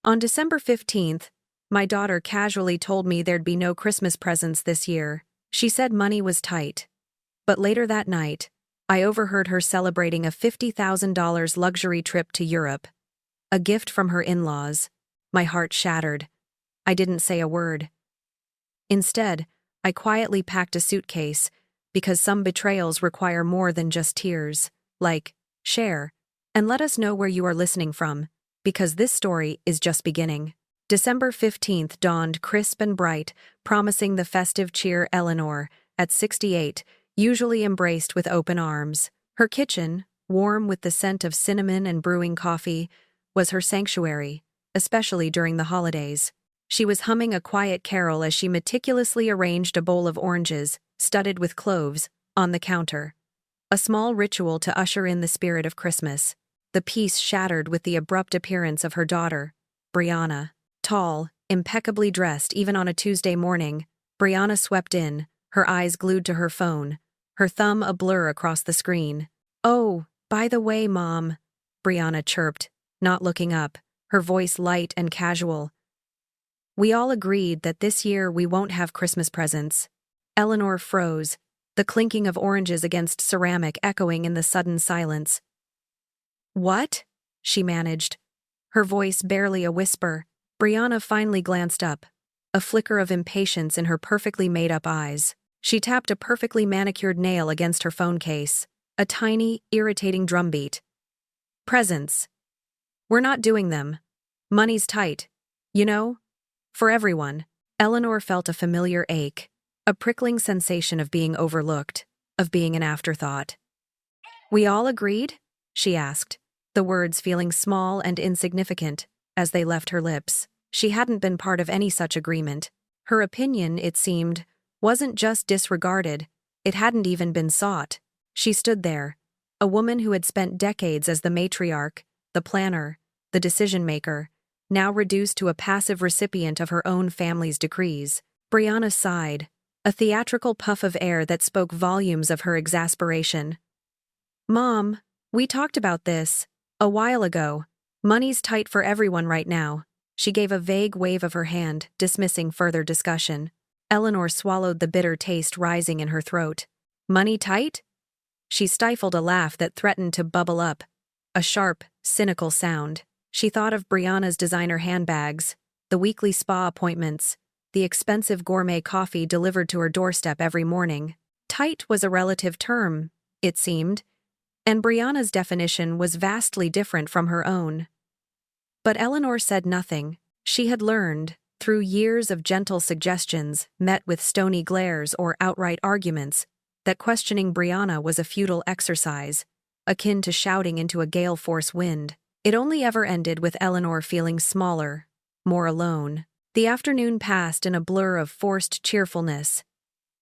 On December 15th, my daughter casually told me there'd be no Christmas presents this year. She said money was tight. But later that night, I overheard her celebrating a $50,000 luxury trip to Europe, a gift from her in-laws. My heart shattered. I didn't say a word. Instead, I quietly packed a suitcase, because some betrayals require more than just tears. Like, share, and let us know where you are listening from, because this story is just beginning. December 15th dawned crisp and bright, promising the festive cheer. Eleanor, at 68, usually embraced with open arms. Her kitchen, warm with the scent of cinnamon and brewing coffee, was her sanctuary, especially during the holidays. She was humming a quiet carol as she meticulously arranged a bowl of oranges, studded with cloves, on the counter. A small ritual to usher in the spirit of Christmas. The peace shattered with the abrupt appearance of her daughter, Brianna. Tall, impeccably dressed even on a Tuesday morning, Brianna swept in, her eyes glued to her phone, her thumb a blur across the screen. "Oh, by the way, Mom," Brianna chirped, not looking up, her voice light and casual. "We all agreed that this year we won't have Christmas presents." Eleanor froze, the clinking of oranges against ceramic echoing in the sudden silence. "What?" she managed, her voice barely a whisper. Brianna finally glanced up, a flicker of impatience in her perfectly made-up eyes. She tapped a perfectly manicured nail against her phone case, a tiny, irritating drumbeat. "Presents. We're not doing them. Money's tight. You know? For everyone." Eleanor felt a familiar ache, a prickling sensation of being overlooked, of being an afterthought. "We all agreed?" she asked, the words feeling small and insignificant as they left her lips. She hadn't been part of any such agreement. Her opinion, it seemed, wasn't just disregarded, it hadn't even been sought. She stood there, a woman who had spent decades as the matriarch, the planner, the decision-maker, now reduced to a passive recipient of her own family's decrees. Brianna sighed, a theatrical puff of air that spoke volumes of her exasperation. "Mom, we talked about this a while ago. Money's tight for everyone right now." She gave a vague wave of her hand, dismissing further discussion. Eleanor swallowed the bitter taste rising in her throat. "Money tight?" She stifled a laugh that threatened to bubble up, a sharp, cynical sound. She thought of Brianna's designer handbags, the weekly spa appointments, the expensive gourmet coffee delivered to her doorstep every morning. Tight was a relative term, it seemed, and Brianna's definition was vastly different from her own. But Eleanor said nothing. She had learned, through years of gentle suggestions met with stony glares or outright arguments, that questioning Brianna was a futile exercise, akin to shouting into a gale force wind. It only ever ended with Eleanor feeling smaller, more alone. The afternoon passed in a blur of forced cheerfulness.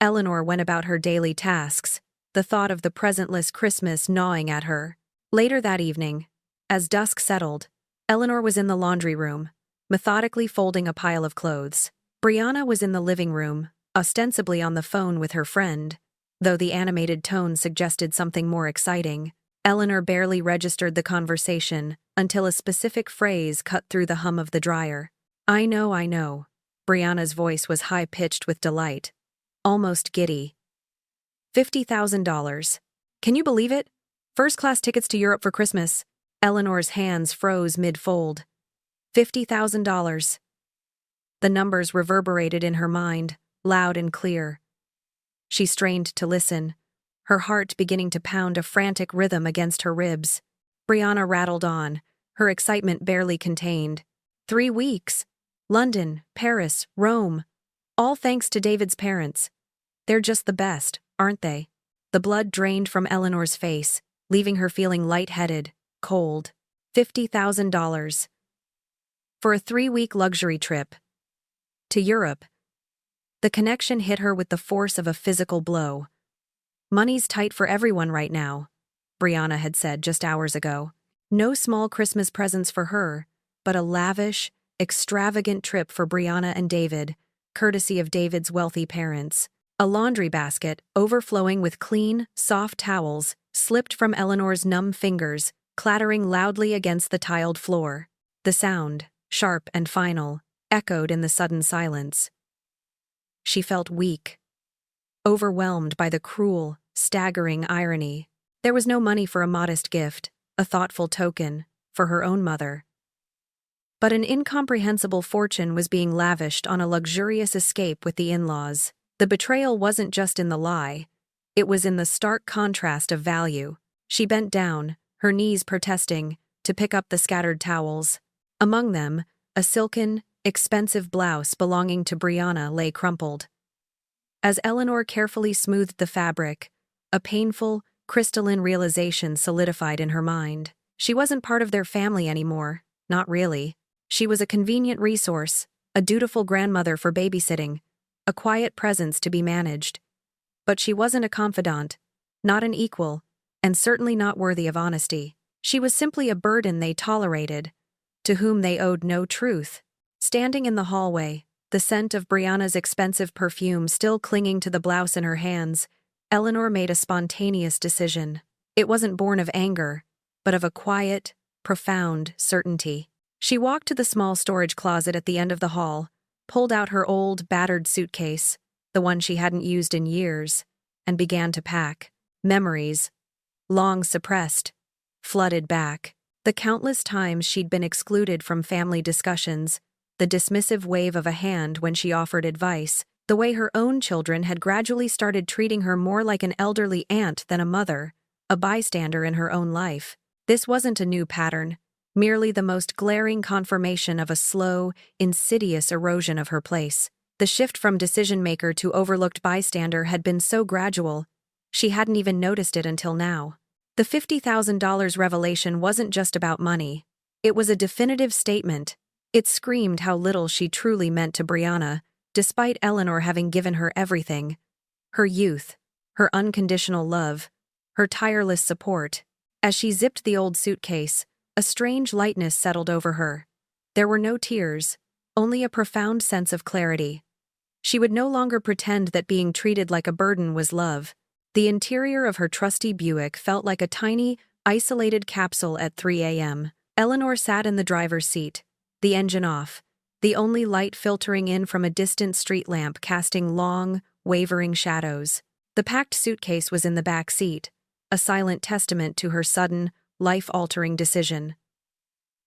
Eleanor went about her daily tasks, the thought of the presentless Christmas gnawing at her. Later that evening, as dusk settled, Eleanor was in the laundry room, methodically folding a pile of clothes. Brianna was in the living room, ostensibly on the phone with her friend, though the animated tone suggested something more exciting. Eleanor barely registered the conversation until a specific phrase cut through the hum of the dryer. I know. Brianna's voice was high-pitched with delight, almost giddy. $50,000. Can you believe it? First-class tickets to Europe for Christmas. Eleanor's hands froze mid-fold. $50,000. The numbers reverberated in her mind, loud and clear. She strained to listen, her heart beginning to pound a frantic rhythm against her ribs. Brianna rattled on, her excitement barely contained. 3 weeks. London, Paris, Rome. All thanks to David's parents. They're just the best, aren't they? The blood drained from Eleanor's face, leaving her feeling lightheaded, cold. $50,000. For a 3-week luxury trip. To Europe. The connection hit her with the force of a physical blow. Money's tight for everyone right now, Brianna had said just hours ago. No small Christmas presents for her, but a lavish, extravagant trip for Brianna and David, courtesy of David's wealthy parents. A laundry basket, overflowing with clean, soft towels, slipped from Eleanor's numb fingers, clattering loudly against the tiled floor. The sound, sharp and final, echoed in the sudden silence. She felt weak, overwhelmed by the cruel, staggering irony. There was no money for a modest gift, a thoughtful token, for her own mother. But an incomprehensible fortune was being lavished on a luxurious escape with the in-laws. The betrayal wasn't just in the lie, it was in the stark contrast of value. She bent down, her knees protesting, to pick up the scattered towels. Among them, a silken, expensive blouse belonging to Brianna lay crumpled. As Eleanor carefully smoothed the fabric, a painful, crystalline realization solidified in her mind. She wasn't part of their family anymore, not really. She was a convenient resource, a dutiful grandmother for babysitting, a quiet presence to be managed. But she wasn't a confidant, not an equal, and certainly not worthy of honesty. She was simply a burden they tolerated, to whom they owed no truth. Standing in the hallway, the scent of Brianna's expensive perfume still clinging to the blouse in her hands, Eleanor made a spontaneous decision. It wasn't born of anger, but of a quiet, profound certainty. She walked to the small storage closet at the end of the hall, pulled out her old, battered suitcase, the one she hadn't used in years, and began to pack. Memories, long suppressed, flooded back. The countless times she'd been excluded from family discussions, the dismissive wave of a hand when she offered advice, the way her own children had gradually started treating her more like an elderly aunt than a mother, a bystander in her own life. This wasn't a new pattern, merely the most glaring confirmation of a slow, insidious erosion of her place. The shift from decision-maker to overlooked bystander had been so gradual, she hadn't even noticed it until now. The $50,000 revelation wasn't just about money. It was a definitive statement. It screamed how little she truly meant to Brianna, despite Eleanor having given her everything. Her youth, her unconditional love, her tireless support. As she zipped the old suitcase, a strange lightness settled over her. There were no tears, only a profound sense of clarity. She would no longer pretend that being treated like a burden was love. The interior of her trusty Buick felt like a tiny, isolated capsule at 3 a.m. Eleanor sat in the driver's seat, the engine off, the only light filtering in from a distant street lamp casting long, wavering shadows. The packed suitcase was in the back seat, a silent testament to her sudden, life-altering decision.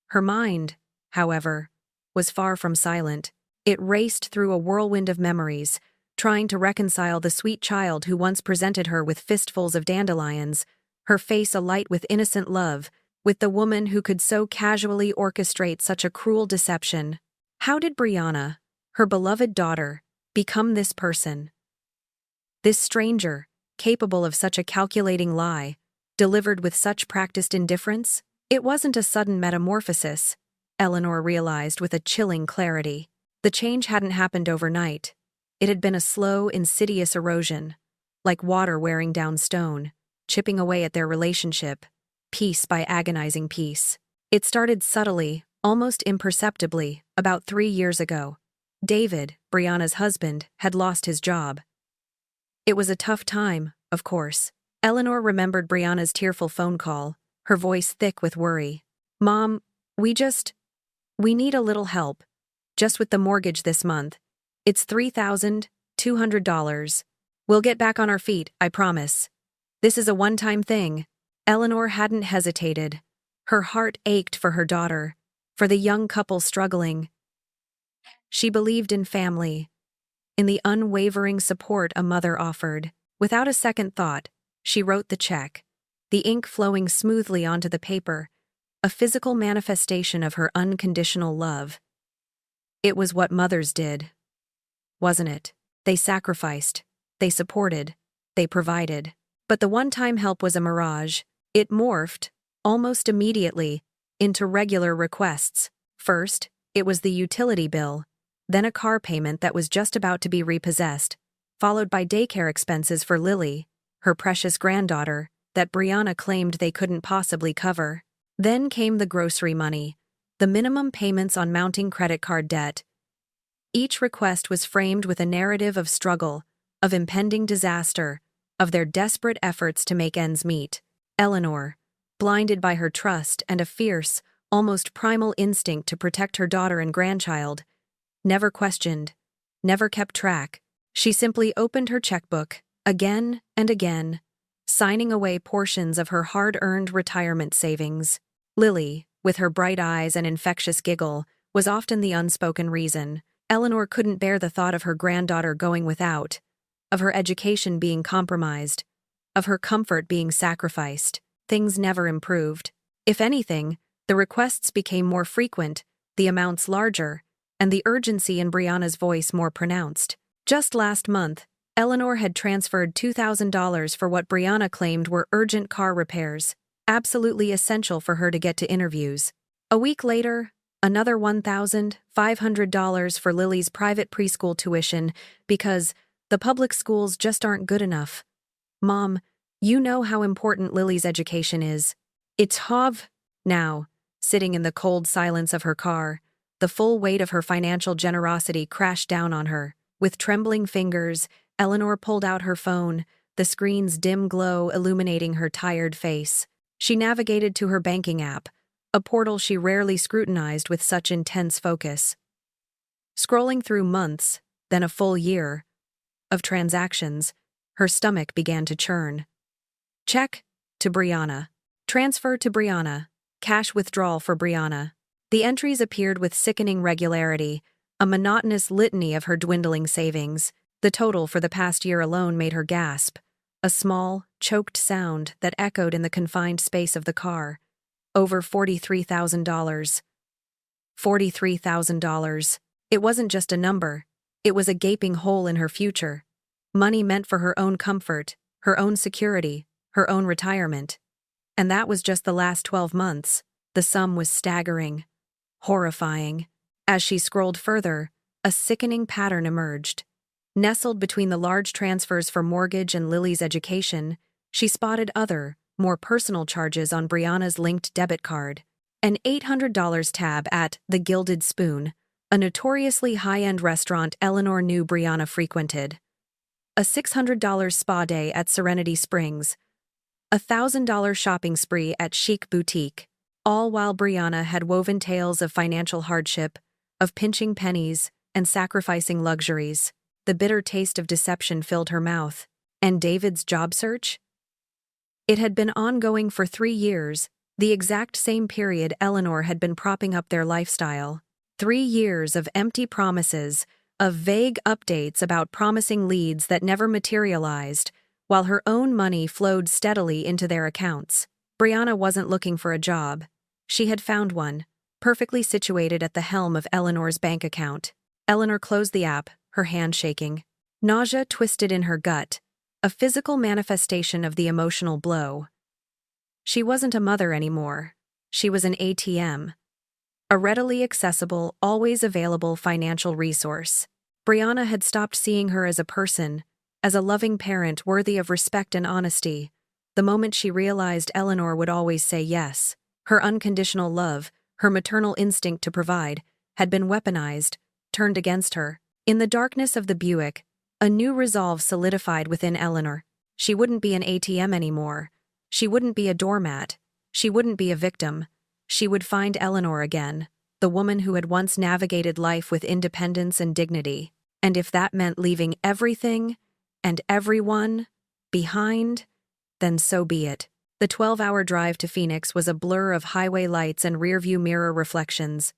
Her mind, however, was far from silent. It raced through a whirlwind of memories, trying to reconcile the sweet child who once presented her with fistfuls of dandelions, her face alight with innocent love, with the woman who could so casually orchestrate such a cruel deception. How did Brianna, her beloved daughter, become this person? This stranger, capable of such a calculating lie, delivered with such practiced indifference? It wasn't a sudden metamorphosis, Eleanor realized with a chilling clarity. The change hadn't happened overnight. It had been a slow, insidious erosion, like water wearing down stone, chipping away at their relationship, piece by agonizing piece. It started subtly, almost imperceptibly, about 3 years ago. David, Brianna's husband, had lost his job. It was a tough time, of course. Eleanor remembered Brianna's tearful phone call, her voice thick with worry. "Mom, we need a little help. Just with the mortgage this month. It's $3,200. We'll get back on our feet, I promise. This is a one-time thing." Eleanor hadn't hesitated. Her heart ached for her daughter, for the young couple struggling. She believed in family, in the unwavering support a mother offered. Without a second thought, she wrote the check, the ink flowing smoothly onto the paper, a physical manifestation of her unconditional love. It was what mothers did, wasn't it? They sacrificed, they supported, they provided. But the one-time help was a mirage. It morphed, almost immediately, into regular requests. First, it was the utility bill, then a car payment that was just about to be repossessed, followed by daycare expenses for Lily, her precious granddaughter, that Brianna claimed they couldn't possibly cover. Then came the grocery money, the minimum payments on mounting credit card debt. Each request was framed with a narrative of struggle, of impending disaster, of their desperate efforts to make ends meet. Eleanor, blinded by her trust and a fierce, almost primal instinct to protect her daughter and grandchild. Never questioned, never kept track. She simply opened her checkbook, again and again, signing away portions of her hard-earned retirement savings. Lily, with her bright eyes and infectious giggle, was often the unspoken reason. Eleanor couldn't bear the thought of her granddaughter going without, of her education being compromised, of her comfort being sacrificed. Things never improved. If anything, the requests became more frequent, the amounts larger, and the urgency in Brianna's voice more pronounced. Just last month, Eleanor had transferred $2,000 for what Brianna claimed were urgent car repairs, absolutely essential for her to get to interviews. A week later, another $1,500 for Lily's private preschool tuition because the public schools just aren't good enough. Mom, you know how important Lily's education is. It's Hav. Now, sitting in the cold silence of her car, the full weight of her financial generosity crashed down on her. With trembling fingers, Eleanor pulled out her phone, the screen's dim glow illuminating her tired face. She navigated to her banking app, a portal she rarely scrutinized with such intense focus. Scrolling through months, then a full year, of transactions, her stomach began to churn. Check to Brianna. Transfer to Brianna. Cash withdrawal for Brianna. The entries appeared with sickening regularity, a monotonous litany of her dwindling savings. The total for the past year alone made her gasp, a small, choked sound that echoed in the confined space of the car. Over $43,000. $43,000. It wasn't just a number. It was a gaping hole in her future. Money meant for her own comfort, her own security, her own retirement. And that was just the last 12 months. The sum was staggering, horrifying. As she scrolled further, a sickening pattern emerged. Nestled between the large transfers for mortgage and Lily's education, she spotted other, more personal charges on Brianna's linked debit card. An $800 tab at The Gilded Spoon, a notoriously high-end restaurant Eleanor knew Brianna frequented. A $600 spa day at Serenity Springs. A $1,000 shopping spree at Chic Boutique, all while Brianna had woven tales of financial hardship, of pinching pennies, and sacrificing luxuries. The bitter taste of deception filled her mouth. And David's job search? It had been ongoing for 3 years, the exact same period Eleanor had been propping up their lifestyle. 3 years of empty promises, of vague updates about promising leads that never materialized, while her own money flowed steadily into their accounts. Brianna wasn't looking for a job. She had found one, perfectly situated at the helm of Eleanor's bank account. Eleanor closed the app, her hand shaking. Nausea twisted in her gut, a physical manifestation of the emotional blow. She wasn't a mother anymore. She was an ATM. A readily accessible, always available financial resource. Brianna had stopped seeing her as a person, as a loving parent worthy of respect and honesty, the moment she realized Eleanor would always say yes. Her unconditional love, her maternal instinct to provide, had been weaponized, turned against her. In the darkness of the Buick, a new resolve solidified within Eleanor. She wouldn't be an ATM anymore. She wouldn't be a doormat. She wouldn't be a victim. She would find Eleanor again, the woman who had once navigated life with independence and dignity. And if that meant leaving everything and everyone behind, then so be it. The 12-hour drive to Phoenix was a blur of highway lights and rearview mirror reflections.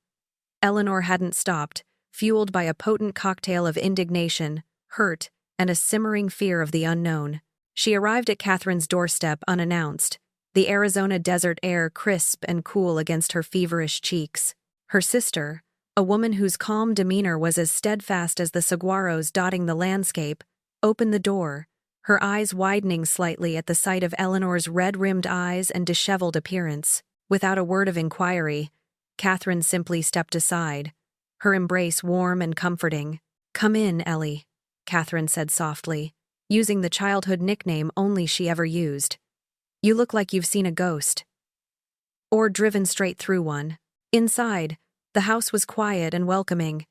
Eleanor hadn't stopped, fueled by a potent cocktail of indignation, hurt, and a simmering fear of the unknown. She arrived at Catherine's doorstep unannounced, the Arizona desert air crisp and cool against her feverish cheeks. Her sister, a woman whose calm demeanor was as steadfast as the saguaros dotting the landscape, opened the door, her eyes widening slightly at the sight of Eleanor's red-rimmed eyes and disheveled appearance. Without a word of inquiry, Catherine simply stepped aside, her embrace warm and comforting. "Come in, Ellie," Catherine said softly, using the childhood nickname only she ever used. "You look like you've seen a ghost. Or driven straight through one." Inside, the house was quiet and welcoming.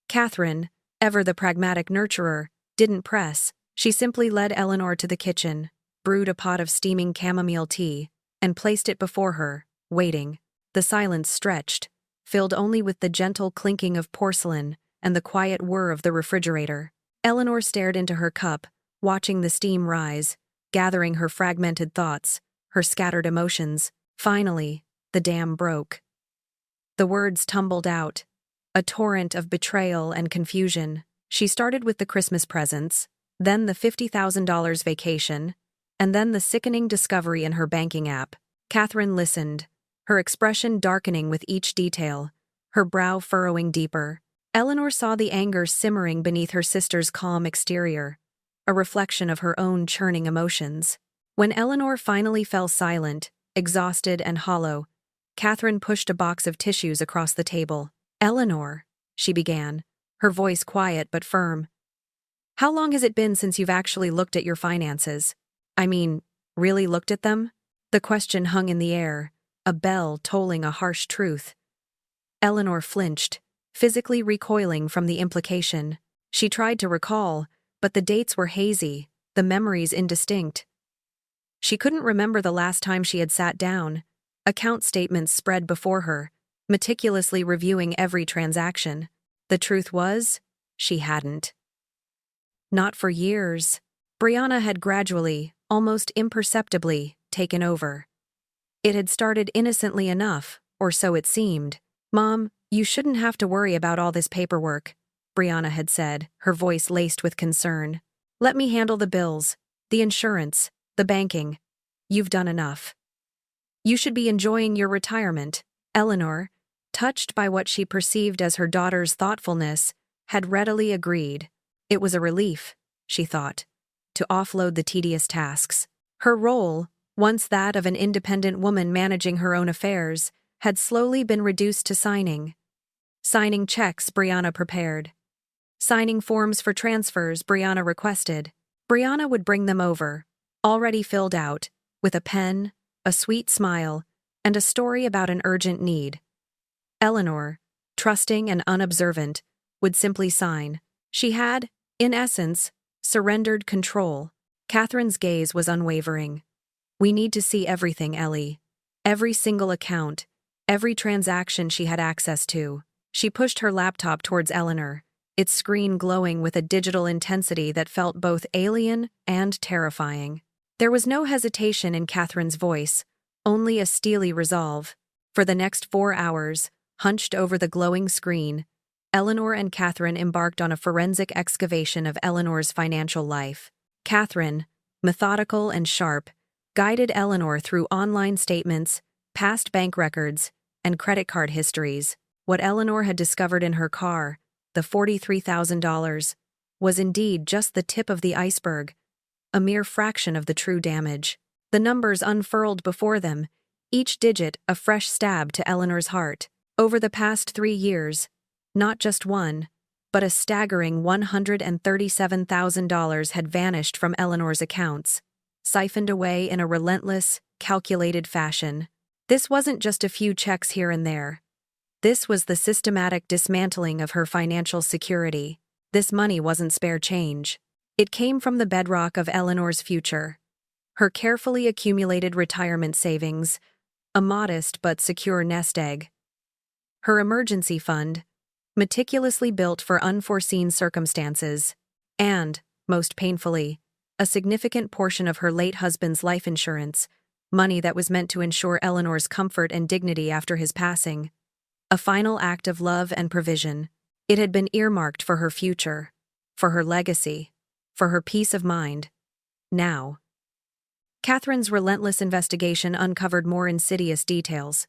Catherine, ever the pragmatic nurturer, didn't press. She simply led Eleanor to the kitchen, brewed a pot of steaming chamomile tea, and placed it before her, waiting. The silence stretched, filled only with the gentle clinking of porcelain and the quiet whir of the refrigerator. Eleanor stared into her cup, watching the steam rise, gathering her fragmented thoughts, her scattered emotions. Finally, the dam broke. The words tumbled out, a torrent of betrayal and confusion. She started with the Christmas presents, then the $50,000 vacation, and then the sickening discovery in her banking app. Catherine listened, her expression darkening with each detail, her brow furrowing deeper. Eleanor saw the anger simmering beneath her sister's calm exterior, a reflection of her own churning emotions. When Eleanor finally fell silent, exhausted and hollow, Catherine pushed a box of tissues across the table. "Eleanor," she began, her voice quiet but firm. "How long has it been since you've actually looked at your finances? I mean, really looked at them?" The question hung in the air, a bell tolling a harsh truth. Eleanor flinched, physically recoiling from the implication. She tried to recall, but the dates were hazy, the memories indistinct. She couldn't remember the last time she had sat down. Account statements spread before her, meticulously reviewing every transaction. The truth was, she hadn't. Not for years. Brianna had gradually, almost imperceptibly, taken over. It had started innocently enough, or so it seemed. "Mom, you shouldn't have to worry about all this paperwork," Brianna had said, her voice laced with concern. "Let me handle the bills, the insurance, the banking. You've done enough. You should be enjoying your retirement." Eleanor, touched by what she perceived as her daughter's thoughtfulness, had readily agreed. It was a relief, she thought, to offload the tedious tasks. Her role, once that of an independent woman managing her own affairs, had slowly been reduced to signing. Signing checks Brianna prepared. Signing forms for transfers Brianna requested. Brianna would bring them over, already filled out, with a pen, a sweet smile, and a story about an urgent need. Eleanor, trusting and unobservant, would simply sign. She had, in essence, surrendered control. Catherine's gaze was unwavering. "We need to see everything, Ellie. Every single account, every transaction she had access to." She pushed her laptop towards Eleanor, its screen glowing with a digital intensity that felt both alien and terrifying. There was no hesitation in Catherine's voice, only a steely resolve. For the next 4 hours, hunched over the glowing screen, Eleanor and Catherine embarked on a forensic excavation of Eleanor's financial life. Catherine, methodical and sharp, guided Eleanor through online statements, past bank records, and credit card histories. What Eleanor had discovered in her car, the $43,000, was indeed just the tip of the iceberg, a mere fraction of the true damage. The numbers unfurled before them, each digit a fresh stab to Eleanor's heart. Over the past 3 years, not just one, but a staggering $137,000 had vanished from Eleanor's accounts, siphoned away in a relentless, calculated fashion. This wasn't just a few checks here and there. This was the systematic dismantling of her financial security. This money wasn't spare change. It came from the bedrock of Eleanor's future. Her carefully accumulated retirement savings, a modest but secure nest egg. Her emergency fund, meticulously built for unforeseen circumstances. And, most painfully, a significant portion of her late husband's life insurance, money that was meant to ensure Eleanor's comfort and dignity after his passing. A final act of love and provision. It had been earmarked for her future, for her legacy, for her peace of mind. Now. Catherine's relentless investigation uncovered more insidious details.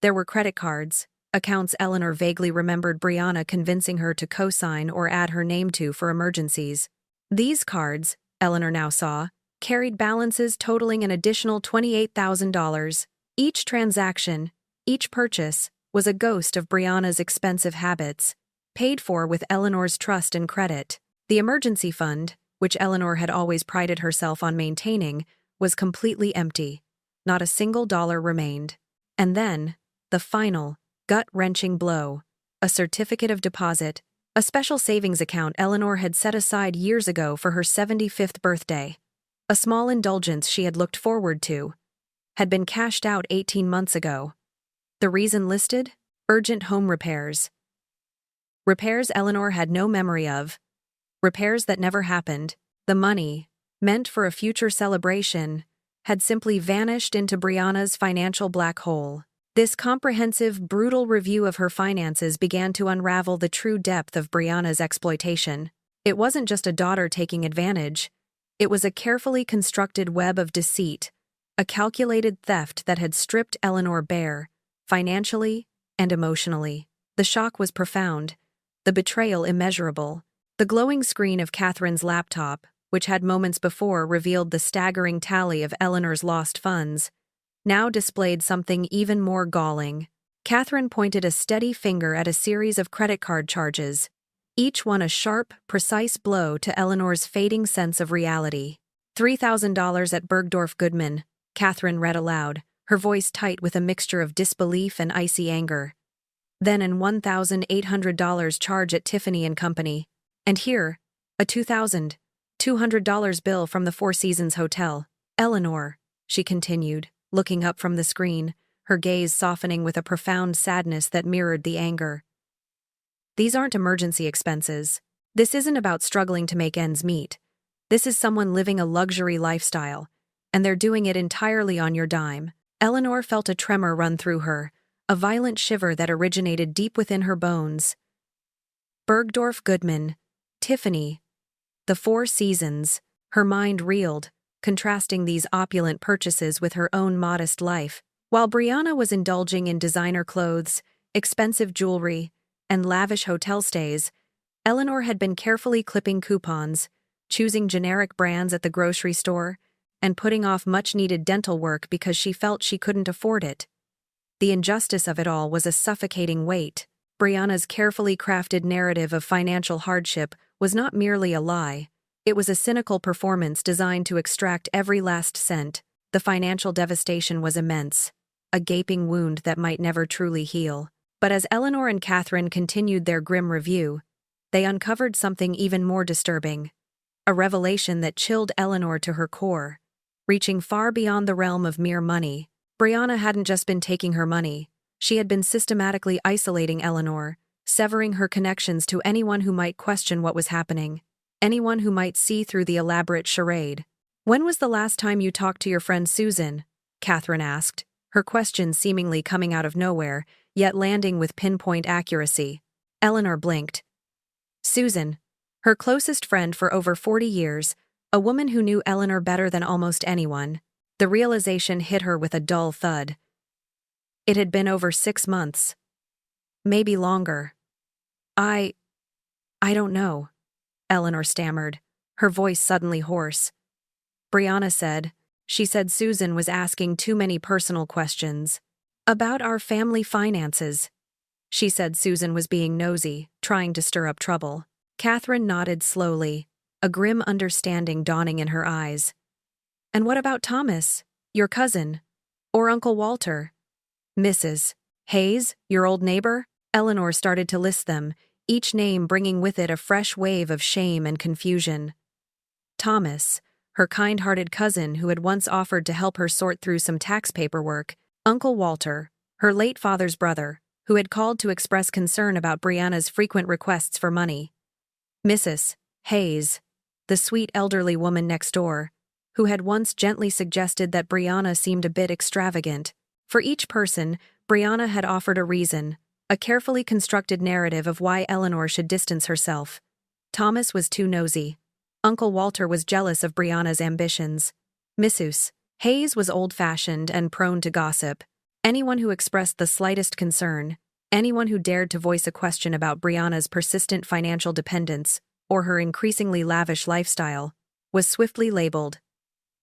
There were credit cards, accounts Eleanor vaguely remembered Brianna convincing her to co-sign or add her name to for emergencies. These cards, Eleanor now saw, carried balances totaling an additional $28,000. Each transaction, each purchase, was a ghost of Brianna's expensive habits, paid for with Eleanor's trust and credit. The emergency fund, which Eleanor had always prided herself on maintaining, was completely empty. Not a single dollar remained. And then, the final, gut-wrenching blow, a certificate of deposit, a special savings account Eleanor had set aside years ago for her 75th birthday. A small indulgence she had looked forward to, had been cashed out 18 months ago. The reason listed? Urgent home repairs. Repairs Eleanor had no memory of. Repairs that never happened. The money, meant for a future celebration, had simply vanished into Brianna's financial black hole. This comprehensive, brutal review of her finances began to unravel the true depth of Brianna's exploitation. It wasn't just a daughter taking advantage. It was a carefully constructed web of deceit, a calculated theft that had stripped Eleanor bare, financially and emotionally. The shock was profound, the betrayal immeasurable. The glowing screen of Catherine's laptop, which had moments before revealed the staggering tally of Eleanor's lost funds, now displayed something even more galling. Catherine pointed a steady finger at a series of credit card charges, each one a sharp, precise blow to Eleanor's fading sense of reality. $3,000 at Bergdorf Goodman, Catherine read aloud, her voice tight with a mixture of disbelief and icy anger. Then an $1,800 charge at Tiffany & Company. And here, a $2,200 bill from the Four Seasons Hotel. Eleanor, she continued, looking up from the screen, her gaze softening with a profound sadness that mirrored the anger. These aren't emergency expenses. This isn't about struggling to make ends meet. This is someone living a luxury lifestyle, and they're doing it entirely on your dime. Eleanor felt a tremor run through her, a violent shiver that originated deep within her bones. Bergdorf Goodman, Tiffany, the Four Seasons. Her mind reeled, contrasting these opulent purchases with her own modest life. While Brianna was indulging in designer clothes, expensive jewelry, and lavish hotel stays, Eleanor had been carefully clipping coupons, choosing generic brands at the grocery store, and putting off much-needed dental work because she felt she couldn't afford it. The injustice of it all was a suffocating weight. Brianna's carefully crafted narrative of financial hardship was not merely a lie. It was a cynical performance designed to extract every last cent. The financial devastation was immense, a gaping wound that might never truly heal. But as Eleanor and Catherine continued their grim review, they uncovered something even more disturbing. A revelation that chilled Eleanor to her core. Reaching far beyond the realm of mere money, Brianna hadn't just been taking her money. She had been systematically isolating Eleanor, severing her connections to anyone who might question what was happening, anyone who might see through the elaborate charade. "When was the last time you talked to your friend Susan?" Catherine asked, her question seemingly coming out of nowhere, yet landing with pinpoint accuracy. Eleanor blinked. Susan, her closest friend for over 40 years, a woman who knew Eleanor better than almost anyone. The realization hit her with a dull thud. It had been over 6 months. Maybe longer. I don't know, Eleanor stammered, her voice suddenly hoarse. Brianna said. She said Susan was asking too many personal questions. About our family finances. She said Susan was being nosy, trying to stir up trouble. Catherine nodded slowly, a grim understanding dawning in her eyes. And what about Thomas, your cousin? Or Uncle Walter? Mrs. Hayes, your old neighbor? Eleanor started to list them, each name bringing with it a fresh wave of shame and confusion. Thomas, her kind-hearted cousin who had once offered to help her sort through some tax paperwork. Uncle Walter, her late father's brother, who had called to express concern about Brianna's frequent requests for money. Mrs. Hayes, the sweet elderly woman next door, who had once gently suggested that Brianna seemed a bit extravagant. For each person, Brianna had offered a reason, a carefully constructed narrative of why Eleanor should distance herself. Thomas was too nosy. Uncle Walter was jealous of Brianna's ambitions. Mrs. Hayes was old-fashioned and prone to gossip. Anyone who expressed the slightest concern, anyone who dared to voice a question about Brianna's persistent financial dependence or her increasingly lavish lifestyle, was swiftly labeled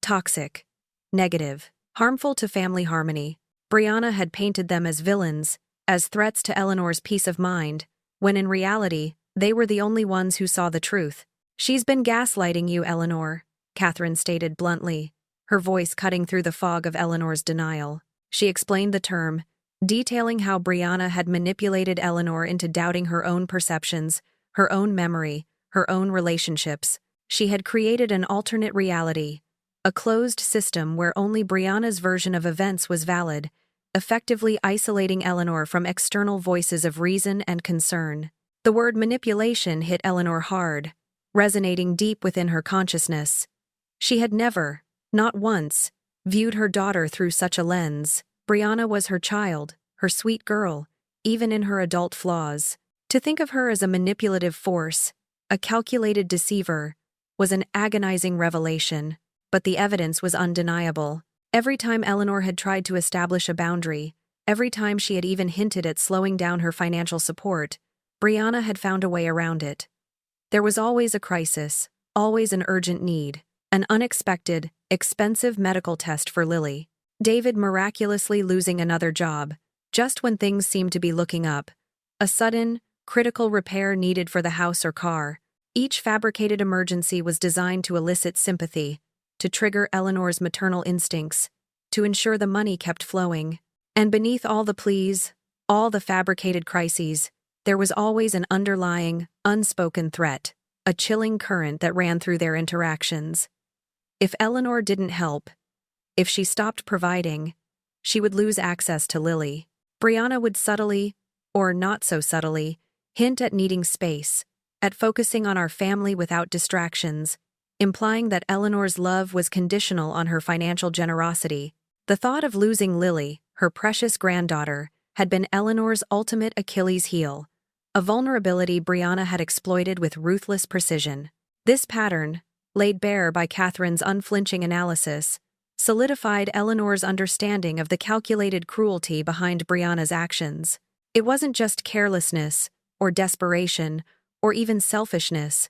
toxic, negative, harmful to family harmony. Brianna had painted them as villains, as threats to Eleanor's peace of mind, when in reality, they were the only ones who saw the truth. "She's been gaslighting you, Eleanor," Catherine stated bluntly, her voice cutting through the fog of Eleanor's denial. She explained the term, detailing how Brianna had manipulated Eleanor into doubting her own perceptions, her own memory, her own relationships. She had created an alternate reality, a closed system where only Brianna's version of events was valid, effectively isolating Eleanor from external voices of reason and concern. The word manipulation hit Eleanor hard, resonating deep within her consciousness. She had never, not once, viewed her daughter through such a lens. Brianna was her child, her sweet girl, even in her adult flaws. To think of her as a manipulative force, a calculated deceiver, was an agonizing revelation, but the evidence was undeniable. Every time Eleanor had tried to establish a boundary, every time she had even hinted at slowing down her financial support, Brianna had found a way around it. There was always a crisis, always an urgent need, an unexpected, expensive medical test for Lily, David miraculously losing another job, just when things seemed to be looking up, a sudden, critical repair needed for the house or car. Each fabricated emergency was designed to elicit sympathy, to trigger Eleanor's maternal instincts, to ensure the money kept flowing. And beneath all the pleas, all the fabricated crises, there was always an underlying, unspoken threat, a chilling current that ran through their interactions. If Eleanor didn't help, if she stopped providing, she would lose access to Lily. Brianna would subtly, or not so subtly, hint at needing space, at focusing on our family without distractions, implying that Eleanor's love was conditional on her financial generosity. The thought of losing Lily, her precious granddaughter, had been Eleanor's ultimate Achilles heel, a vulnerability Brianna had exploited with ruthless precision. This pattern, laid bare by Catherine's unflinching analysis, solidified Eleanor's understanding of the calculated cruelty behind Brianna's actions. It wasn't just carelessness, or desperation, or even selfishness.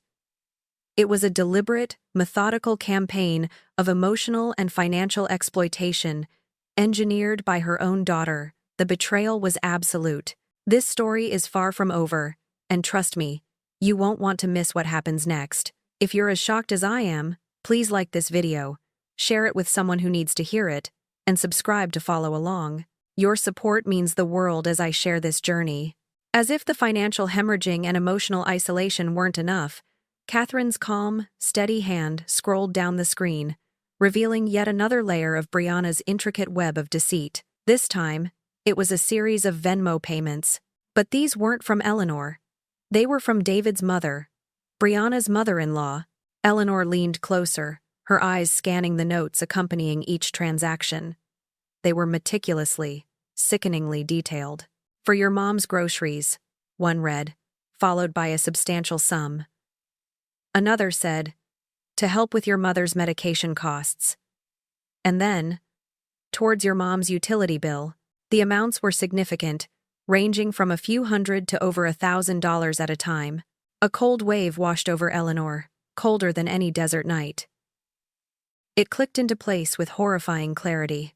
It was a deliberate, methodical campaign of emotional and financial exploitation, engineered by her own daughter. The betrayal was absolute. This story is far from over, and trust me, you won't want to miss what happens next. If you're as shocked as I am, please like this video, share it with someone who needs to hear it, and subscribe to follow along. Your support means the world as I share this journey. As if the financial hemorrhaging and emotional isolation weren't enough, Catherine's calm, steady hand scrolled down the screen, revealing yet another layer of Brianna's intricate web of deceit. This time, it was a series of Venmo payments. But these weren't from Eleanor. They were from David's mother, Brianna's mother-in-law. Eleanor leaned closer, her eyes scanning the notes accompanying each transaction. They were meticulously, sickeningly detailed. "For your mom's groceries," one read, followed by a substantial sum. Another said, "To help with your mother's medication costs." And then, "Towards your mom's utility bill." The amounts were significant, ranging from a few hundred to over $1,000 at a time. A cold wave washed over Eleanor, colder than any desert night. It clicked into place with horrifying clarity.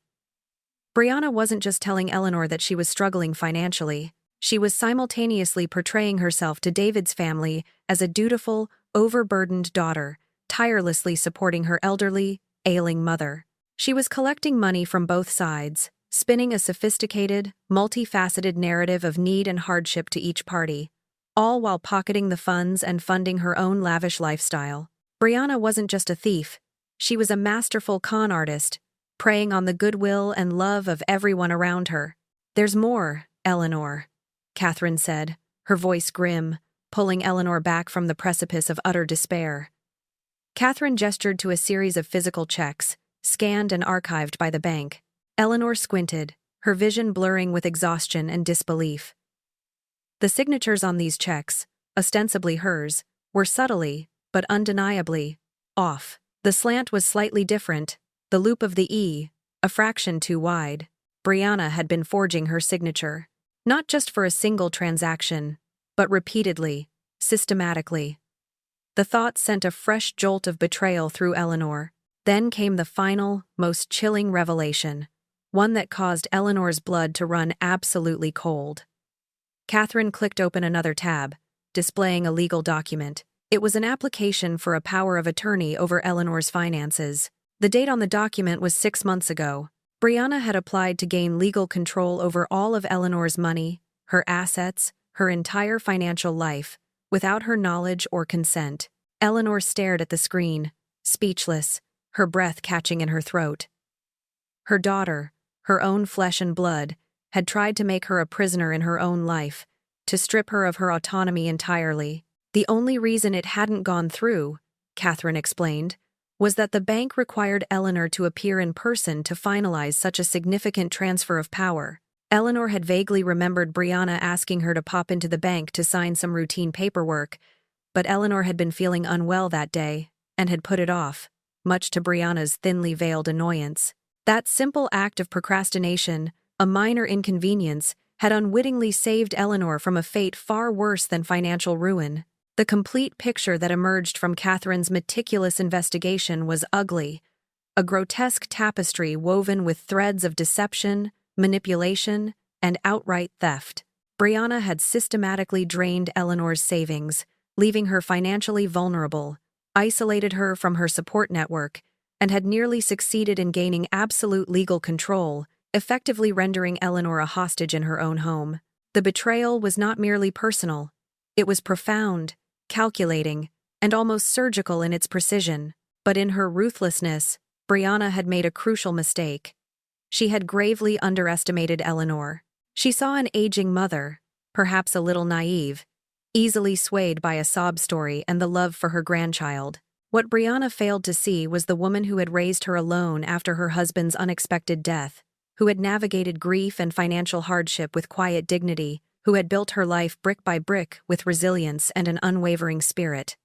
Brianna wasn't just telling Eleanor that she was struggling financially. She was simultaneously portraying herself to David's family as a dutiful, overburdened daughter, tirelessly supporting her elderly, ailing mother. She was collecting money from both sides, spinning a sophisticated, multifaceted narrative of need and hardship to each party, all while pocketing the funds and funding her own lavish lifestyle. Brianna wasn't just a thief, she was a masterful con artist, preying on the goodwill and love of everyone around her. "There's more, Eleanor," Catherine said, her voice grim, pulling Eleanor back from the precipice of utter despair. Catherine gestured to a series of physical checks, scanned and archived by the bank. Eleanor squinted, her vision blurring with exhaustion and disbelief. The signatures on these checks, ostensibly hers, were subtly, but undeniably, off. The slant was slightly different, the loop of the E, a fraction too wide. Brianna had been forging her signature, not just for a single transaction, but repeatedly, systematically. The thought sent a fresh jolt of betrayal through Eleanor. Then came the final, most chilling revelation, one that caused Eleanor's blood to run absolutely cold. Catherine clicked open another tab, displaying a legal document. It was an application for a power of attorney over Eleanor's finances. The date on the document was 6 months ago. Brianna had applied to gain legal control over all of Eleanor's money, her assets, her entire financial life, without her knowledge or consent. Eleanor stared at the screen, speechless, her breath catching in her throat. Her daughter, her own flesh and blood, had tried to make her a prisoner in her own life, to strip her of her autonomy entirely. The only reason it hadn't gone through, Catherine explained, was that the bank required Eleanor to appear in person to finalize such a significant transfer of power. Eleanor had vaguely remembered Brianna asking her to pop into the bank to sign some routine paperwork, but Eleanor had been feeling unwell that day and had put it off, much to Brianna's thinly veiled annoyance. That simple act of procrastination, a minor inconvenience, had unwittingly saved Eleanor from a fate far worse than financial ruin. The complete picture that emerged from Catherine's meticulous investigation was ugly, a grotesque tapestry woven with threads of deception, manipulation, and outright theft. Brianna had systematically drained Eleanor's savings, leaving her financially vulnerable, isolated her from her support network, and had nearly succeeded in gaining absolute legal control, effectively rendering Eleanor a hostage in her own home. The betrayal was not merely personal. It was profound, calculating, and almost surgical in its precision. But in her ruthlessness, Brianna had made a crucial mistake. She had gravely underestimated Eleanor. She saw an aging mother, perhaps a little naive, easily swayed by a sob story and the love for her grandchild. What Brianna failed to see was the woman who had raised her alone after her husband's unexpected death, who had navigated grief and financial hardship with quiet dignity, who had built her life brick by brick with resilience and an unwavering spirit.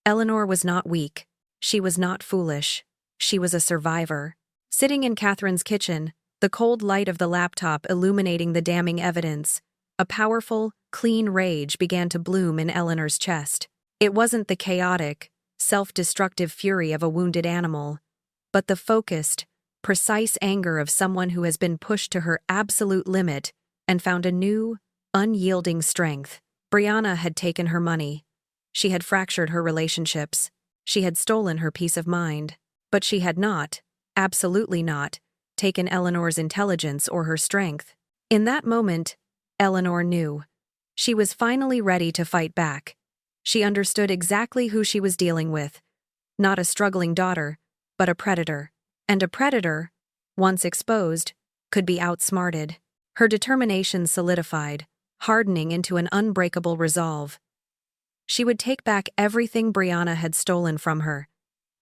Eleanor was not weak. She was not foolish. She was a survivor. Sitting in Catherine's kitchen, the cold light of the laptop illuminating the damning evidence, a powerful, clean rage began to bloom in Eleanor's chest. It wasn't the chaotic, self-destructive fury of a wounded animal, but the focused, precise anger of someone who has been pushed to her absolute limit and found a new, unyielding strength. Brianna had taken her money. She had fractured her relationships. She had stolen her peace of mind. But she had not, absolutely not, taken Eleanor's intelligence or her strength. In that moment, Eleanor knew. She was finally ready to fight back. She understood exactly who she was dealing with. Not a struggling daughter, but a predator. And a predator, once exposed, could be outsmarted. Her determination solidified, hardening into an unbreakable resolve. She would take back everything Brianna had stolen from her.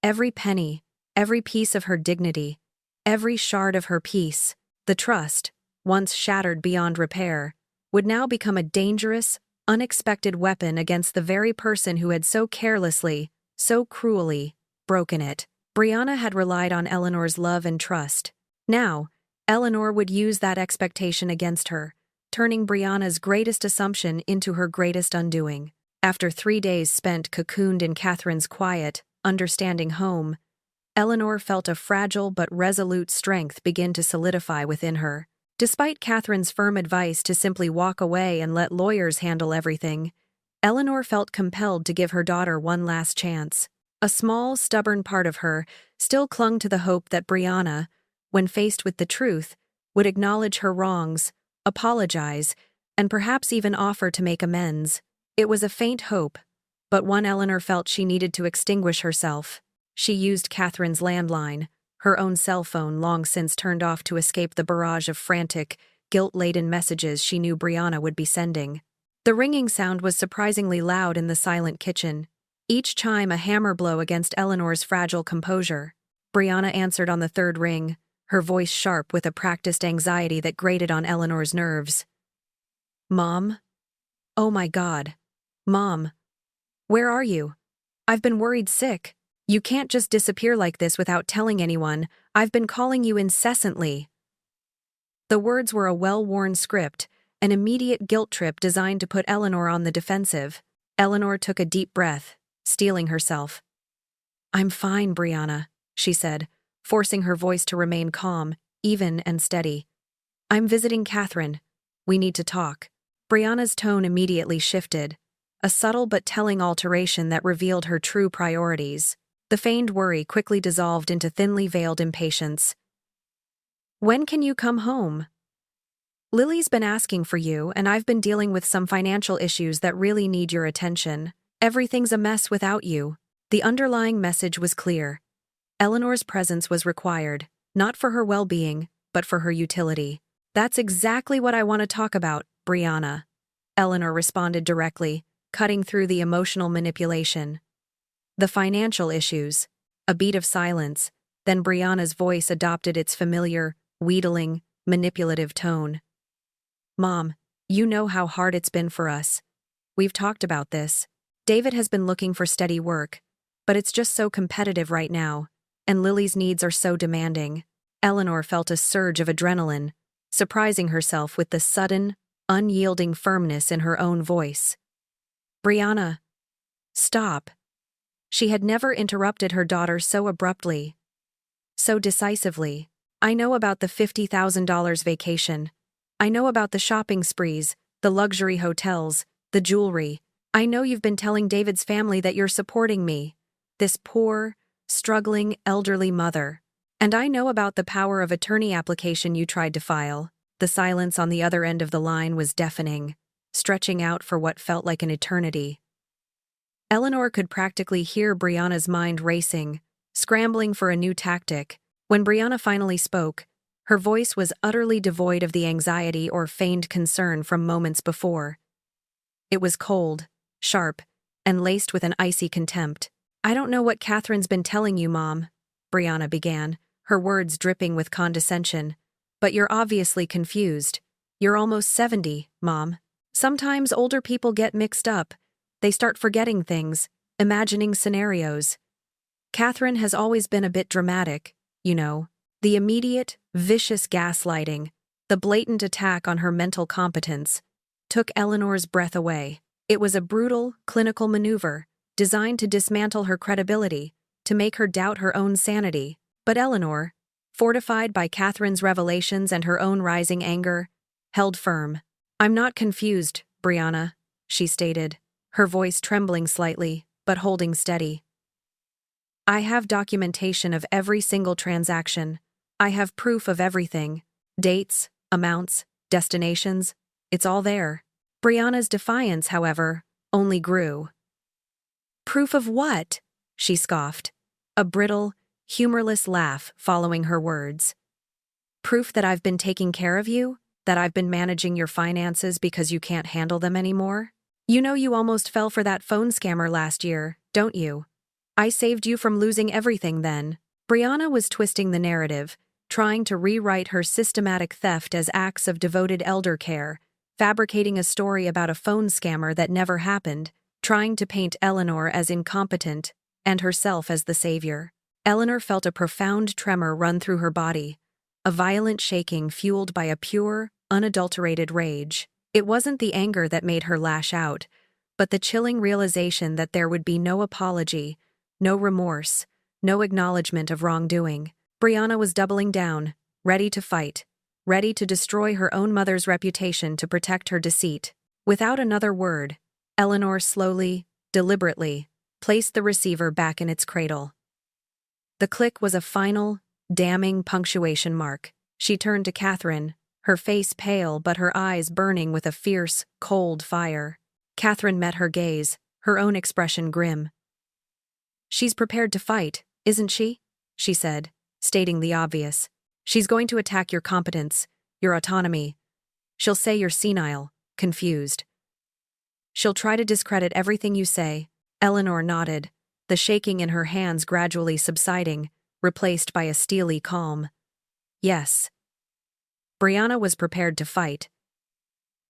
Every penny, every piece of her dignity, every shard of her peace. The trust, once shattered beyond repair, would now become a dangerous, unexpected weapon against the very person who had so carelessly, so cruelly, broken it. Brianna had relied on Eleanor's love and trust. Now, Eleanor would use that expectation against her, turning Brianna's greatest assumption into her greatest undoing. After 3 days spent cocooned in Catherine's quiet, understanding home, Eleanor felt a fragile but resolute strength begin to solidify within her. Despite Catherine's firm advice to simply walk away and let lawyers handle everything, Eleanor felt compelled to give her daughter one last chance. A small, stubborn part of her still clung to the hope that Brianna, when faced with the truth, would acknowledge her wrongs, apologize, and perhaps even offer to make amends. It was a faint hope, but one Eleanor felt she needed to extinguish herself. She used Catherine's landline, her own cell phone long since turned off to escape the barrage of frantic, guilt-laden messages she knew Brianna would be sending. The ringing sound was surprisingly loud in the silent kitchen, each chime a hammer blow against Eleanor's fragile composure. Brianna answered on the third ring, her voice sharp with a practiced anxiety that grated on Eleanor's nerves. "Mom? Oh my God. Mom. Where are you? I've been worried sick. You can't just disappear like this without telling anyone. I've been calling you incessantly." The words were a well-worn script, an immediate guilt trip designed to put Eleanor on the defensive. Eleanor took a deep breath, steeling herself. "I'm fine, Brianna," she said, forcing her voice to remain calm, even and steady. "I'm visiting Catherine. We need to talk." Brianna's tone immediately shifted, a subtle but telling alteration that revealed her true priorities. The feigned worry quickly dissolved into thinly veiled impatience. "When can you come home? Lily's been asking for you, and I've been dealing with some financial issues that really need your attention. Everything's a mess without you." The underlying message was clear. Eleanor's presence was required, not for her well-being, but for her utility. That's exactly what I want to talk about, Brianna. Eleanor responded directly, cutting through the emotional manipulation. The financial issues. A beat of silence, then Brianna's voice adopted its familiar, wheedling, manipulative tone. Mom, you know how hard it's been for us. We've talked about this. David has been looking for steady work, but it's just so competitive right now, and Lily's needs are so demanding. Eleanor felt a surge of adrenaline, surprising herself with the sudden, unyielding firmness in her own voice. Brianna, stop. She had never interrupted her daughter so abruptly, so decisively. I know about the $50,000 vacation. I know about the shopping sprees, the luxury hotels, the jewelry. I know you've been telling David's family that you're supporting me, this poor, struggling, elderly mother. And I know about the power of attorney application you tried to file. The silence on the other end of the line was deafening, stretching out for what felt like an eternity. Eleanor could practically hear Brianna's mind racing, scrambling for a new tactic. When Brianna finally spoke, her voice was utterly devoid of the anxiety or feigned concern from moments before. It was cold, sharp, and laced with an icy contempt. I don't know what Catherine's been telling you, Mom, Brianna began, her words dripping with condescension. But you're obviously confused. You're almost 70, Mom. Sometimes older people get mixed up. They start forgetting things, imagining scenarios. Catherine has always been a bit dramatic, you know. The immediate, vicious gaslighting, the blatant attack on her mental competence, took Eleanor's breath away. It was a brutal, clinical maneuver, designed to dismantle her credibility, to make her doubt her own sanity. But Eleanor, fortified by Catherine's revelations and her own rising anger, held firm. I'm not confused, Brianna, she stated, her voice trembling slightly, but holding steady. I have documentation of every single transaction. I have proof of everything. Dates, amounts, destinations. It's all there. Brianna's defiance, however, only grew. Proof of what? She scoffed, a brittle, humorless laugh following her words. Proof that I've been taking care of you? That I've been managing your finances because you can't handle them anymore? You know you almost fell for that phone scammer last year, don't you? I saved you from losing everything then. Brianna was twisting the narrative, trying to rewrite her systematic theft as acts of devoted elder care, fabricating a story about a phone scammer that never happened, trying to paint Eleanor as incompetent and herself as the savior. Eleanor felt a profound tremor run through her body, a violent shaking fueled by a pure, unadulterated rage. It wasn't the anger that made her lash out, but the chilling realization that there would be no apology, no remorse, no acknowledgement of wrongdoing. Brianna was doubling down, ready to fight, ready to destroy her own mother's reputation to protect her deceit. Without another word, Eleanor slowly, deliberately, placed the receiver back in its cradle. The click was a final, damning punctuation mark. She turned to Catherine, her face pale but her eyes burning with a fierce, cold fire. Catherine met her gaze, her own expression grim. She's prepared to fight, isn't she? She said, stating the obvious. She's going to attack your competence, your autonomy. She'll say you're senile, confused. She'll try to discredit everything you say. Eleanor nodded, the shaking in her hands gradually subsiding, replaced by a steely calm. Yes. Brianna was prepared to fight.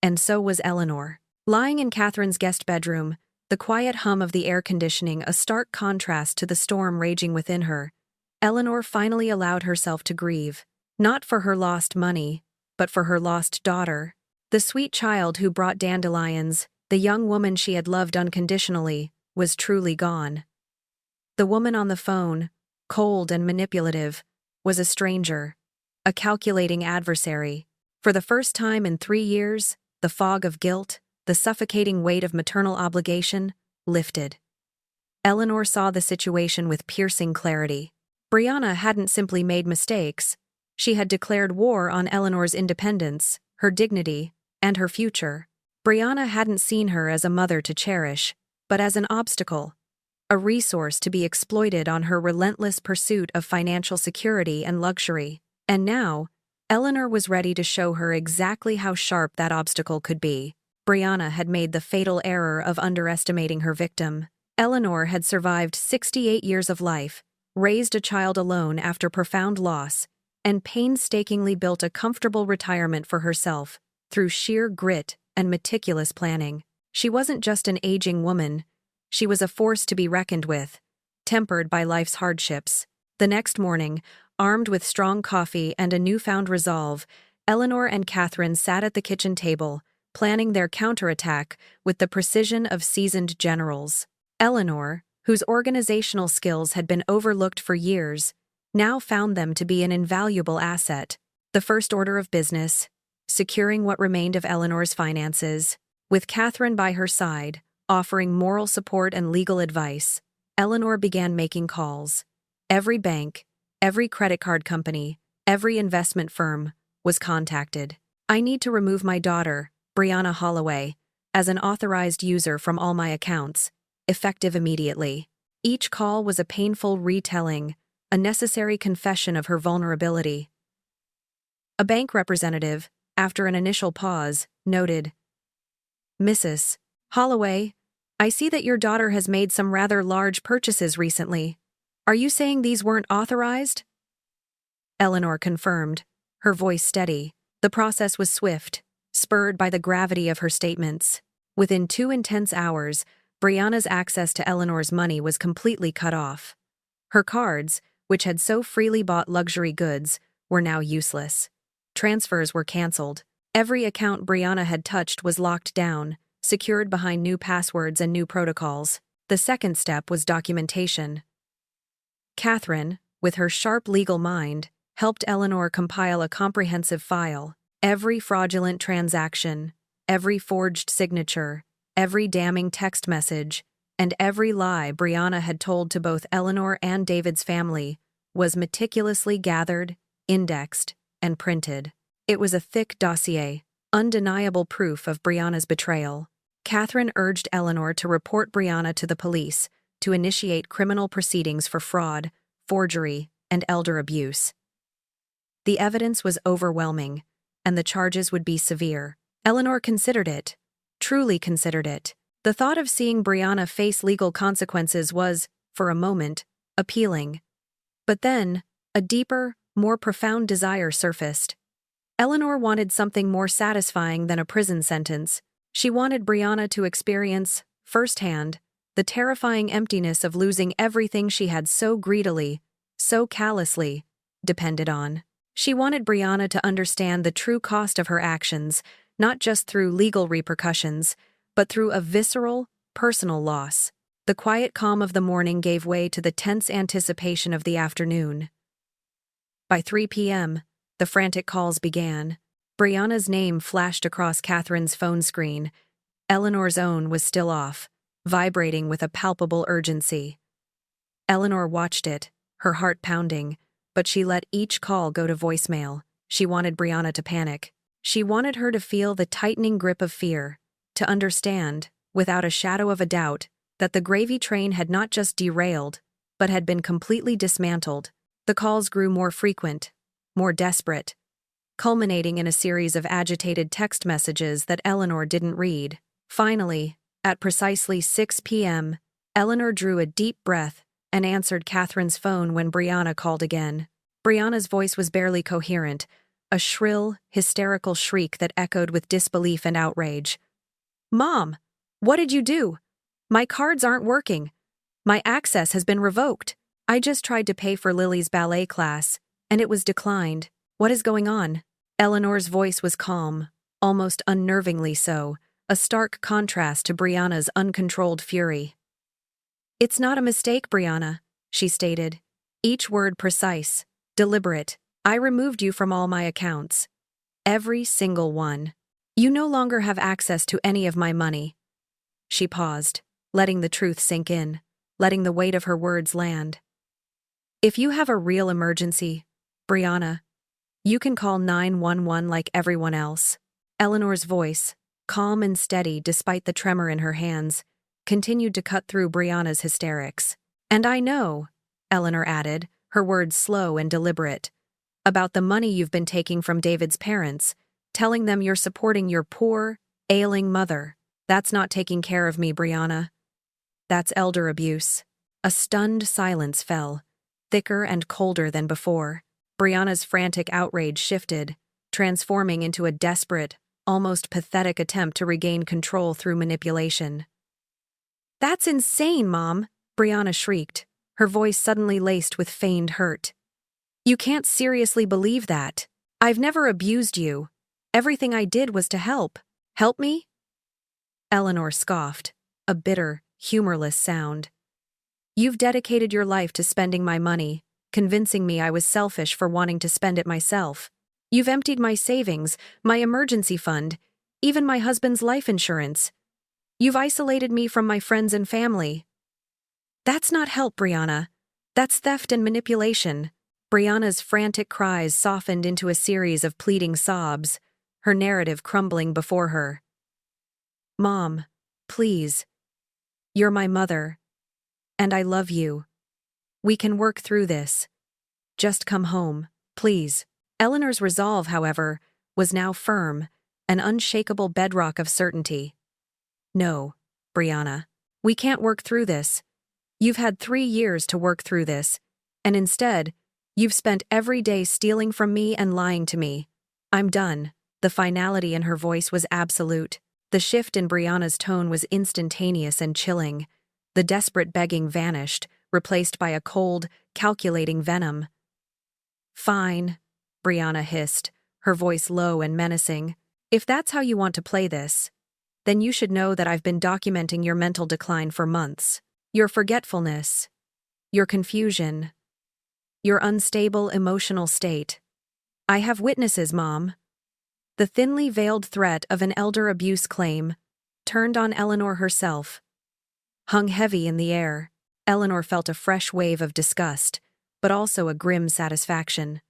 And so was Eleanor. Lying in Catherine's guest bedroom, the quiet hum of the air conditioning a stark contrast to the storm raging within her, Eleanor finally allowed herself to grieve, not for her lost money, but for her lost daughter. The sweet child who brought dandelions, the young woman she had loved unconditionally, was truly gone. The woman on the phone, cold and manipulative, was a stranger, a calculating adversary. For the first time in 3 years, the fog of guilt, the suffocating weight of maternal obligation, lifted. Eleanor saw the situation with piercing clarity. Brianna hadn't simply made mistakes. She had declared war on Eleanor's independence, her dignity, and her future. Brianna hadn't seen her as a mother to cherish, but as an obstacle, a resource to be exploited on her relentless pursuit of financial security and luxury. And now, Eleanor was ready to show her exactly how sharp that obstacle could be. Brianna had made the fatal error of underestimating her victim. Eleanor had survived 68 years of life, raised a child alone after profound loss, and painstakingly built a comfortable retirement for herself through sheer grit and meticulous planning. She wasn't just an aging woman, she was a force to be reckoned with, tempered by life's hardships. The next morning, armed with strong coffee and a newfound resolve, Eleanor and Catherine sat at the kitchen table, planning their counterattack with the precision of seasoned generals. Eleanor, whose organizational skills had been overlooked for years, now found them to be an invaluable asset. The first order of business, securing what remained of Eleanor's finances. With Catherine by her side, offering moral support and legal advice, Eleanor began making calls. Every bank, every credit card company, every investment firm was contacted. I need to remove my daughter, Brianna Holloway, as an authorized user from all my accounts, effective immediately. Each call was a painful retelling, a necessary confession of her vulnerability. A bank representative, after an initial pause, noted, "Mrs. Holloway, I see that your daughter has made some rather large purchases recently. Are you saying these weren't authorized?" Eleanor confirmed, her voice steady. The process was swift, spurred by the gravity of her statements. Within 2 intense hours, Brianna's access to Eleanor's money was completely cut off. Her cards, which had so freely bought luxury goods, were now useless. Transfers were canceled. Every account Brianna had touched was locked down, secured behind new passwords and new protocols. The second step was documentation. Catherine, with her sharp legal mind, helped Eleanor compile a comprehensive file. Every fraudulent transaction, every forged signature, every damning text message, and every lie Brianna had told to both Eleanor and David's family was meticulously gathered, indexed, and printed. It was a thick dossier, undeniable proof of Brianna's betrayal. Catherine urged Eleanor to report Brianna to the police to initiate criminal proceedings for fraud, forgery, and elder abuse. The evidence was overwhelming, and the charges would be severe. Eleanor considered it, truly considered it. The thought of seeing Brianna face legal consequences was, for a moment, appealing. But then, a deeper, more profound desire surfaced. Eleanor wanted something more satisfying than a prison sentence. She wanted Brianna to experience, firsthand, the terrifying emptiness of losing everything she had so greedily, so callously, depended on. She wanted Brianna to understand the true cost of her actions, not just through legal repercussions, but through a visceral, personal loss. The quiet calm of the morning gave way to the tense anticipation of the afternoon. By 3 p.m., the frantic calls began. Brianna's name flashed across Catherine's phone screen. Eleanor's own was still off, vibrating with a palpable urgency. Eleanor watched it, her heart pounding, but she let each call go to voicemail. She wanted Brianna to panic. She wanted her to feel the tightening grip of fear, to understand, without a shadow of a doubt, that the gravy train had not just derailed, but had been completely dismantled. The calls grew more frequent, more desperate, culminating in a series of agitated text messages that Eleanor didn't read. Finally, at precisely 6 p.m., Eleanor drew a deep breath and answered Catherine's phone when Brianna called again. Brianna's voice was barely coherent, a shrill, hysterical shriek that echoed with disbelief and outrage. "Mom, what did you do? My cards aren't working. My access has been revoked. I just tried to pay for Lily's ballet class, and it was declined. What is going on?" Eleanor's voice was calm, almost unnervingly so, a stark contrast to Brianna's uncontrolled fury. "It's not a mistake, Brianna," she stated, each word precise, deliberate. "I removed you from all my accounts. Every single one. You no longer have access to any of my money." She paused, letting the truth sink in, letting the weight of her words land. "If you have a real emergency, Brianna, you can call 911 like everyone else." Eleanor's voice, calm and steady despite the tremor in her hands, continued to cut through Brianna's hysterics. "And I know," Eleanor added, her words slow and deliberate, About the money you've been taking from David's parents, telling them you're supporting your poor, ailing mother. That's not taking care of me, Brianna. That's elder abuse. A stunned silence fell, thicker and colder than before. Brianna's frantic outrage shifted, transforming into a desperate, almost pathetic attempt to regain control through manipulation. "That's insane, Mom," Brianna shrieked, her voice suddenly laced with feigned hurt. "You can't seriously believe that. I've never abused you. Everything I did was to help. Help me?" Eleanor scoffed, a bitter, humorless sound. "You've dedicated your life to spending my money, convincing me I was selfish for wanting to spend it myself. You've emptied my savings, my emergency fund, even my husband's life insurance. You've isolated me from my friends and family." "That's not help, Brianna. That's theft and manipulation." Brianna's frantic cries softened into a series of pleading sobs, her narrative crumbling before her. "Mom, please. You're my mother. And I love you. We can work through this. Just come home, please." Eleanor's resolve, however, was now firm, an unshakable bedrock of certainty. "No, Brianna. We can't work through this. You've had 3 years to work through this, and instead, you've spent every day stealing from me and lying to me. I'm done." The finality in her voice was absolute. The shift in Brianna's tone was instantaneous and chilling. The desperate begging vanished, replaced by a cold, calculating venom. "Fine," Brianna hissed, her voice low and menacing. "If that's how you want to play this, then you should know that I've been documenting your mental decline for months. Your forgetfulness, your confusion, your unstable emotional state. I have witnesses, Mom." The thinly veiled threat of an elder abuse claim, turned on Eleanor herself, hung heavy in the air. Eleanor felt a fresh wave of disgust, but also a grim satisfaction.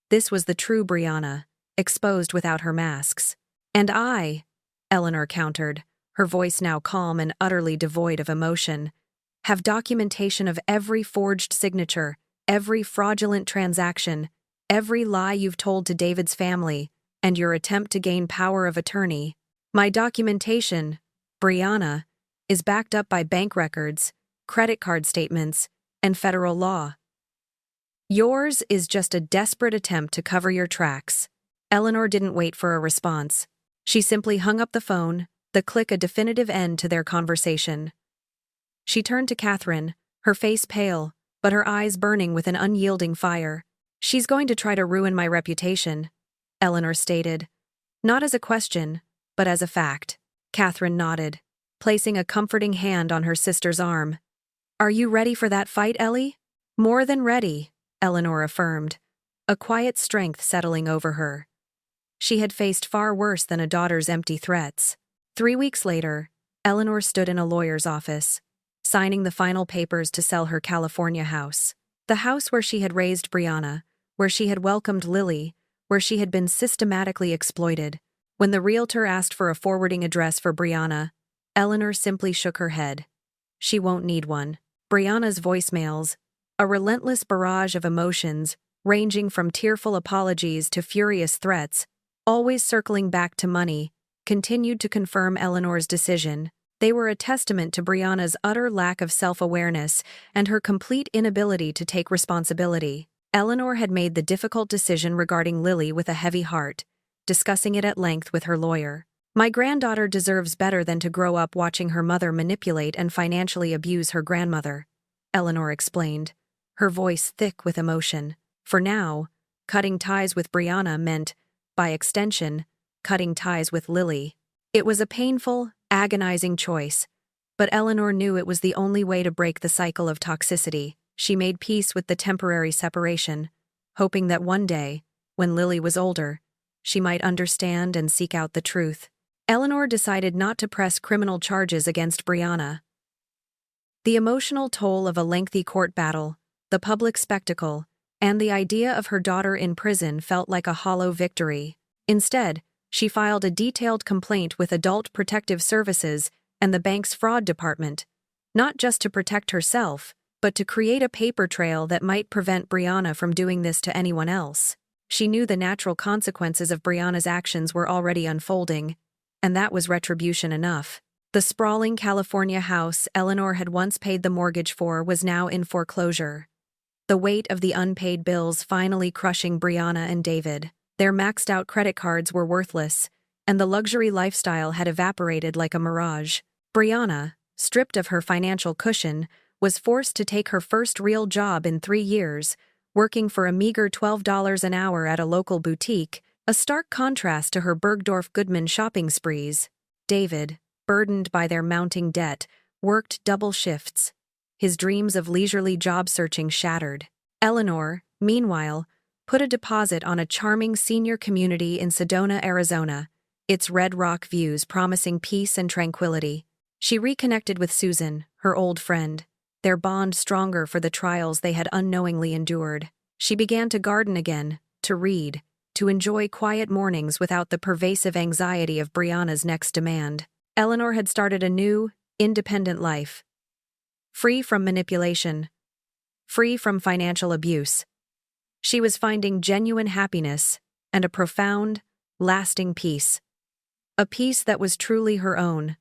This was the true Brianna, exposed without her masks. "And I," Eleanor countered, her voice now calm and utterly devoid of emotion, "have documentation of every forged signature, every fraudulent transaction, every lie you've told to David's family, and your attempt to gain power of attorney. My documentation, Brianna, is backed up by bank records, credit card statements, and federal law. Yours is just a desperate attempt to cover your tracks." Eleanor didn't wait for a response. She simply hung up the phone, the click a definitive end to their conversation. She turned to Catherine, her face pale, but her eyes burning with an unyielding fire. "She's going to try to ruin my reputation," Eleanor stated. Not as a question, but as a fact. Catherine nodded, placing a comforting hand on her sister's arm. "Are you ready for that fight, Ellie?" "More than ready," Eleanor affirmed, a quiet strength settling over her. She had faced far worse than a daughter's empty threats. 3 weeks later, Eleanor stood in a lawyer's office, signing the final papers to sell her California house. The house where she had raised Brianna, where she had welcomed Lily, where she had been systematically exploited. When the realtor asked for a forwarding address for Brianna, Eleanor simply shook her head. She won't need one. Brianna's voicemails, a relentless barrage of emotions, ranging from tearful apologies to furious threats, always circling back to money, continued to confirm Eleanor's decision. They were a testament to Brianna's utter lack of self-awareness and her complete inability to take responsibility. Eleanor had made the difficult decision regarding Lily with a heavy heart, discussing it at length with her lawyer. "My granddaughter deserves better than to grow up watching her mother manipulate and financially abuse her grandmother," Eleanor explained, her voice thick with emotion. For now, cutting ties with Brianna meant, by extension, cutting ties with Lily. It was a painful, agonizing choice, but Eleanor knew it was the only way to break the cycle of toxicity. She made peace with the temporary separation, hoping that one day, when Lily was older, she might understand and seek out the truth. Eleanor decided not to press criminal charges against Brianna. The emotional toll of a lengthy court battle, the public spectacle, and the idea of her daughter in prison felt like a hollow victory. Instead, she filed a detailed complaint with Adult Protective Services and the bank's fraud department, not just to protect herself, but to create a paper trail that might prevent Brianna from doing this to anyone else. She knew the natural consequences of Brianna's actions were already unfolding, and that was retribution enough. The sprawling California house Eleanor had once paid the mortgage for was now in foreclosure. The weight of the unpaid bills finally crushing Brianna and David. Their maxed-out credit cards were worthless, and the luxury lifestyle had evaporated like a mirage. Brianna, stripped of her financial cushion, was forced to take her first real job in 3 years, working for a meager $12 an hour at a local boutique, a stark contrast to her Bergdorf Goodman shopping sprees. David, burdened by their mounting debt, worked double shifts, his dreams of leisurely job searching shattered. Eleanor, meanwhile, put a deposit on a charming senior community in Sedona, Arizona, its red rock views promising peace and tranquility. She reconnected with Susan, her old friend, their bond stronger for the trials they had unknowingly endured. She began to garden again, to read, to enjoy quiet mornings without the pervasive anxiety of Brianna's next demand. Eleanor had started a new, independent life. Free from manipulation. Free from financial abuse. She was finding genuine happiness and a profound, lasting peace. A peace that was truly her own.